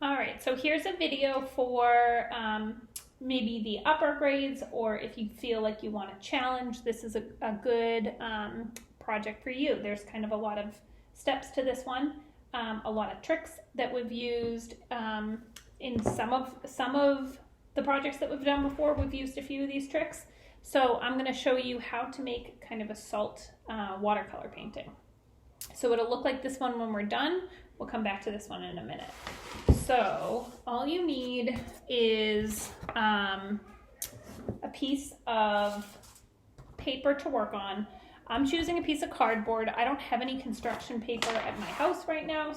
All right, so here's a video for maybe the upper grades, or if you feel like you want to challenge, this is a good project for you. There's kind of a lot of steps to this one, a lot of tricks that we've used in some of the projects that we've done before. We've used a few of these tricks. So I'm going to show you how to make kind of a salt watercolor painting. So it'll look like this one when we're done. We'll come back to this one in a minute. So all you need is a piece of paper to work on. I'm choosing a piece of cardboard. I don't have any construction paper at my house right now,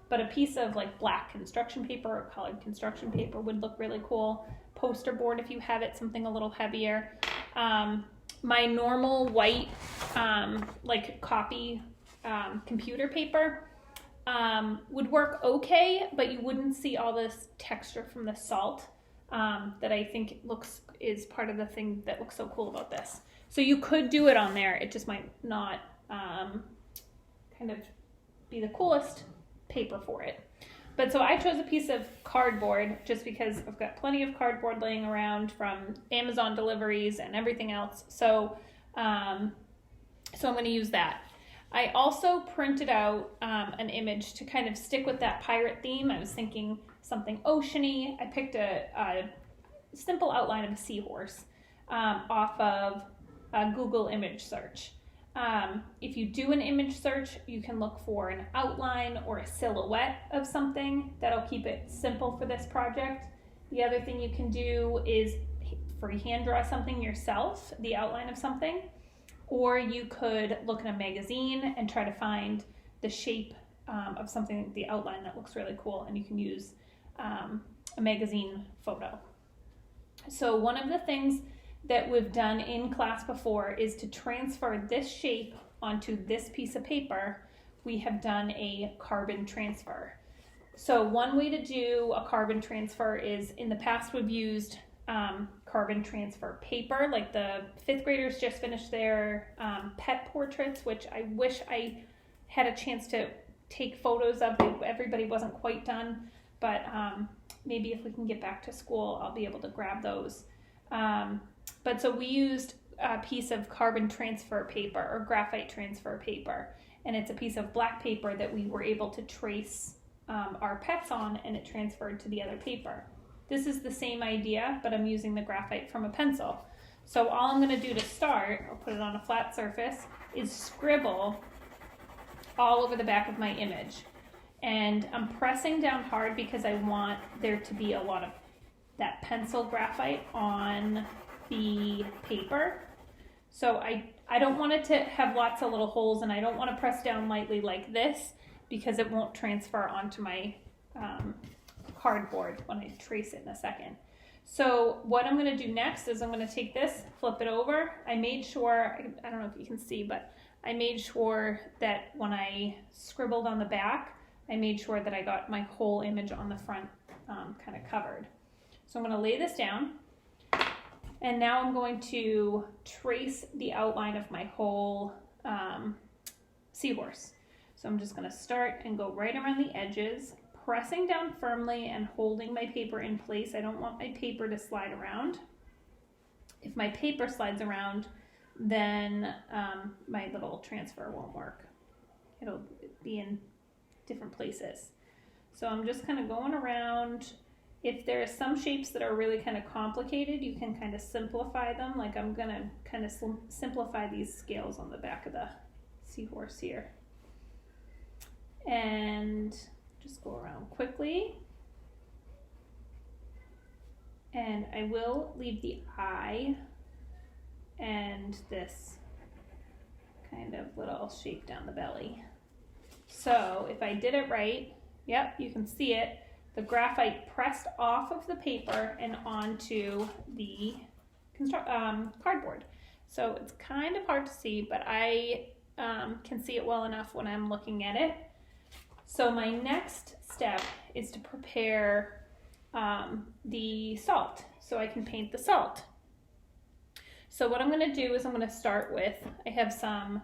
but a piece of like black construction paper or colored construction paper would look really cool. Poster board if you have it, something a little heavier. My normal white like copy computer paper would work okay, but you wouldn't see all this texture from the salt that I think is part of the thing that looks so cool about this. So you could do it on there, it just might not kind of be the coolest paper for it. But so I chose a piece of cardboard just because I've got plenty of cardboard laying around from Amazon deliveries and everything else. So I'm going to use that. I also printed out an image to kind of stick with that pirate theme. I was thinking something oceany. I picked a simple outline of a seahorse off of a Google image search. If you do an image search, you can look for an outline or a silhouette of something. That'll keep it simple for this project. The other thing you can do is freehand draw something yourself, the outline of something. Or you could look in a magazine and try to find the shape of something, the outline that looks really cool, and you can use a magazine photo. So one of the things that we've done in class before is to transfer this shape onto this piece of paper. We have done a carbon transfer. So one way to do a carbon transfer is, in the past we've used carbon transfer paper, like the 5th graders just finished their pet portraits, which I wish I had a chance to take photos of. Everybody wasn't quite done, but maybe if we can get back to school, I'll be able to grab those. But so we used a piece of carbon transfer paper or graphite transfer paper, and it's a piece of black paper that we were able to trace our pets on, and it transferred to the other paper. This is the same idea, but I'm using the graphite from a pencil. So all I'm going to do to start, I'll put it on a flat surface, is scribble all over the back of my image. And I'm pressing down hard because I want there to be a lot of that pencil graphite on the paper. So I don't want it to have lots of little holes, and I don't want to press down lightly like this because it won't transfer onto my cardboard when I trace it in a second. So what I'm going to do next is I'm going to take this, flip it over. I made sure, I don't know if you can see, but I made sure that when I scribbled on the back, I made sure that I got my whole image on the front kind of covered. So I'm going to lay this down, and now I'm going to trace the outline of my whole seahorse. So I'm just going to start and go right around the edges, pressing down firmly and holding my paper in place. I don't want my paper to slide around. If my paper slides around, then my little transfer won't work. It'll be in different places. So I'm just kind of going around. If there are some shapes that are really kind of complicated, you can kind of simplify them. Like I'm going to kind of simplify these scales on the back of the seahorse here. And just go around quickly. And I will leave the eye and this kind of little shape down the belly. So if I did it right, yep, you can see it. The graphite pressed off of the paper and onto the cardboard. So it's kind of hard to see, but I can see it well enough when I'm looking at it. So my next step is to prepare the salt so I can paint the salt. So what I'm going to do is I'm going to start with, I have some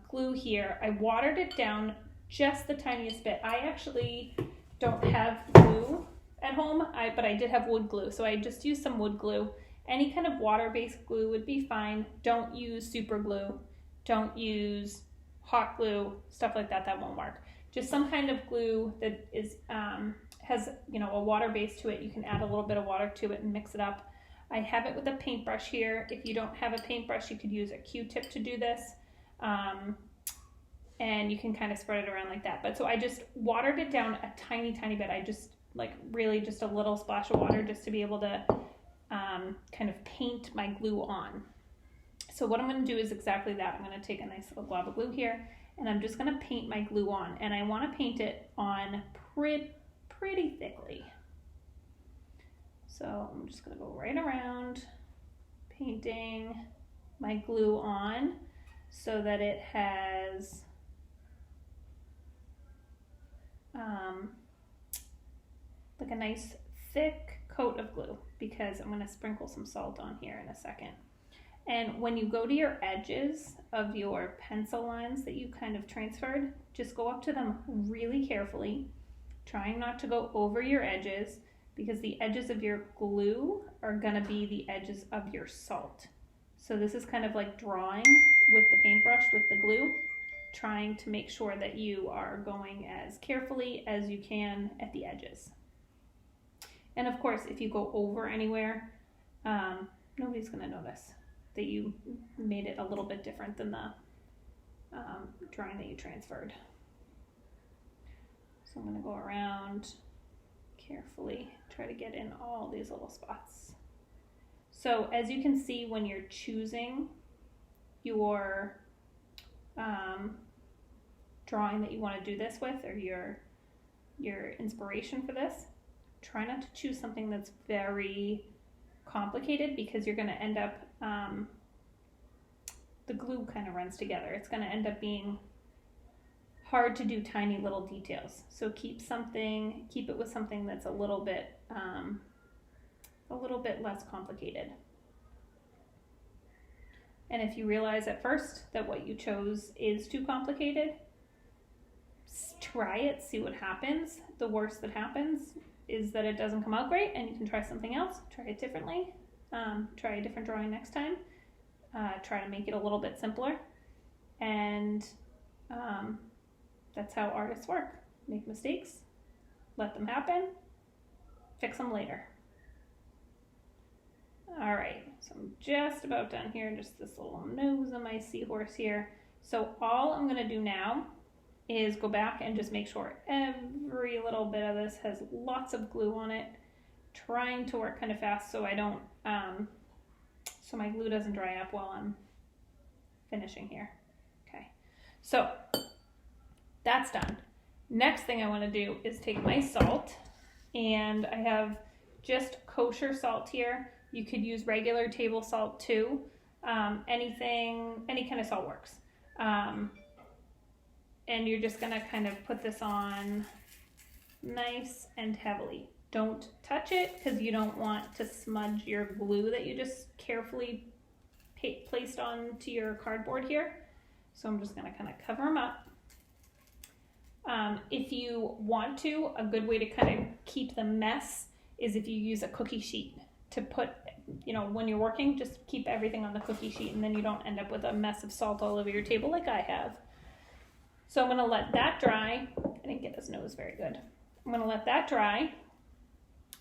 glue here. I watered it down just the tiniest bit. I actually don't have glue at home, but I did have wood glue, so I just used some wood glue. Any kind of water-based glue would be fine. Don't use super glue. Don't use hot glue, stuff like that. That won't work. Just some kind of glue that is has a water base to it. You can add a little bit of water to it and mix it up. I have it with a paintbrush here. If you don't have a paintbrush, you could use a Q-tip to do this. And you can kind of spread it around like that. But so I just watered it down a tiny bit. I just really just a little splash of water just to be able to kind of paint my glue on. So what I'm going to do is exactly that. I'm going to take a nice little glob of glue here, and I'm just going to paint my glue on. And I want to paint it on pretty thickly. So I'm just going to go right around painting my glue on so that it has like a nice thick coat of glue, because I'm going to sprinkle some salt on here in a second. And when you go to your edges of your pencil lines that you kind of transferred, just go up to them really carefully, trying not to go over your edges, because the edges of your glue are going to be the edges of your salt. So this is kind of like drawing with the paintbrush with the glue, trying to make sure that you are going as carefully as you can at the edges. And of course, if you go over anywhere, nobody's going to notice that you made it a little bit different than the drawing that you transferred. So I'm going to go around carefully, try to get in all these little spots. So as you can see, when you're choosing your drawing that you want to do this with, or your inspiration for this, try not to choose something that's very complicated, because you're going to end up, the glue kind of runs together. It's going to end up being hard to do tiny little details. So keep it with something that's a little bit less complicated. And if you realize at first that what you chose is too complicated, try it, see what happens. The worst that happens is that it doesn't come out great, and you can try something else, try it differently, try a different drawing next time, try to make it a little bit simpler, and that's how artists work. Make mistakes, let them happen, fix them later. All right, so I'm just about done here, just this little nose of my seahorse here. So all I'm gonna do now is go back and just make sure every little bit of this has lots of glue on it, trying to work kind of fast so I don't, so my glue doesn't dry up while I'm finishing here. Okay, so that's done. Next thing I want to do is take my salt, and I have just kosher salt here. You could use regular table salt too. Any kind of salt works. And you're just gonna kind of put this on nice and heavily. Don't touch it, because you don't want to smudge your glue that you just carefully placed onto your cardboard here. So I'm just gonna kind of cover them up. If you want to, a good way to kind of keep the mess is if you use a cookie sheet to put, when you're working, just keep everything on the cookie sheet, and then you don't end up with a mess of salt all over your table like I have. So I'm going to let that dry. I didn't get this nose very good. I'm going to let that dry.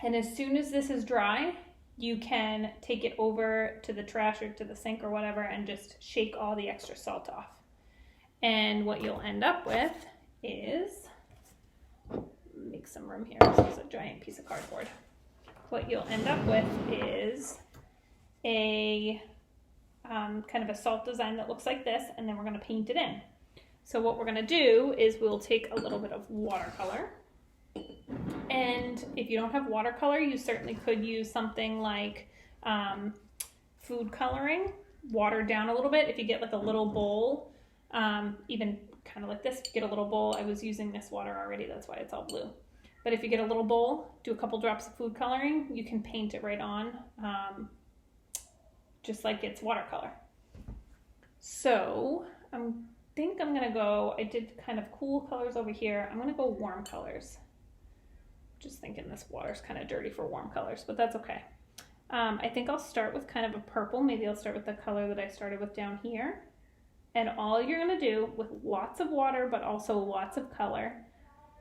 And as soon as this is dry, you can take it over to the trash or to the sink or whatever and just shake all the extra salt off. And what you'll end up with is, make some room here. This is a giant piece of cardboard. What you'll end up with is a kind of a salt design that looks like this, and then we're going to paint it in. So what we're going to do is we'll take a little bit of watercolor, and if you don't have watercolor, you certainly could use something like food coloring, watered down a little bit. If you get like a little bowl, even kind of like this, if you get a little bowl, I was using this water already, that's why it's all blue. But if you get a little bowl, do a couple drops of food coloring, you can paint it right on, just like it's watercolor. So I think I'm gonna go, I did kind of cool colors over here. I'm gonna go warm colors. Just thinking this water's kind of dirty for warm colors, but that's okay. I think I'll start with kind of a purple. Maybe I'll start with the color that I started with down here. And all you're gonna do with lots of water, but also lots of color,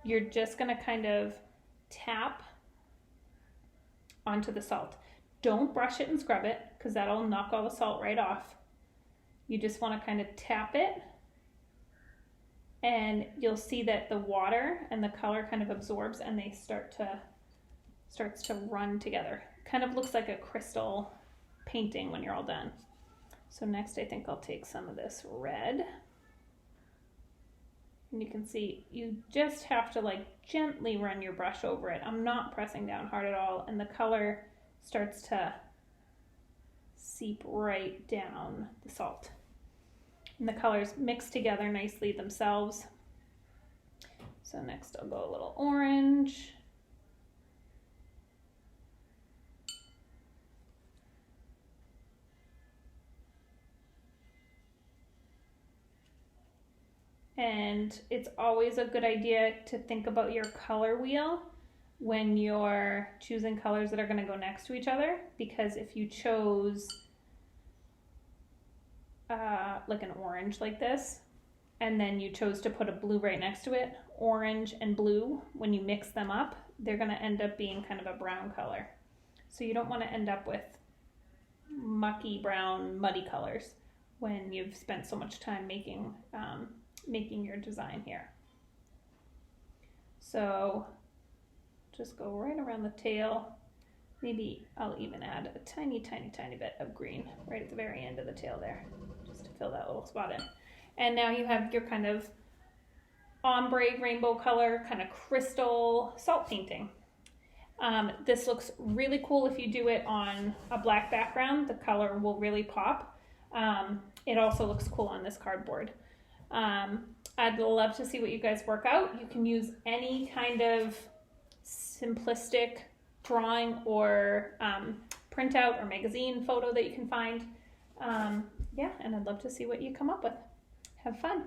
you're just gonna kind of tap onto the salt. Don't brush it and scrub it, because that'll knock all the salt right off. You just wanna kind of tap it, and you'll see that the water and the color kind of absorbs and they starts to run together. Kind of looks like a crystal painting when you're all done. So next I think I'll take some of this red. And you can see you just have to like gently run your brush over it. I'm not pressing down hard at all, and the color starts to seep right down the salt. And the colors mix together nicely themselves. So next I'll go a little orange. And it's always a good idea to think about your color wheel when you're choosing colors that are going to go next to each other, because if you chose like an orange like this, and then you chose to put a blue right next to it, orange and blue, when you mix them up, they're going to end up being kind of a brown color. So you don't want to end up with mucky brown muddy colors when you've spent so much time making your design here. So just go right around the tail. Maybe I'll even add a tiny bit of green right at the very end of the tail there, just to fill that little spot in. And now you have your kind of ombre rainbow color, kind of crystal salt painting. This looks really cool if you do it on a black background. The color will really pop. It also looks cool on this cardboard. I'd love to see what you guys work out. You can use any kind of simplistic drawing or printout or magazine photo that you can find. Yeah, and I'd love to see what you come up with. Have fun.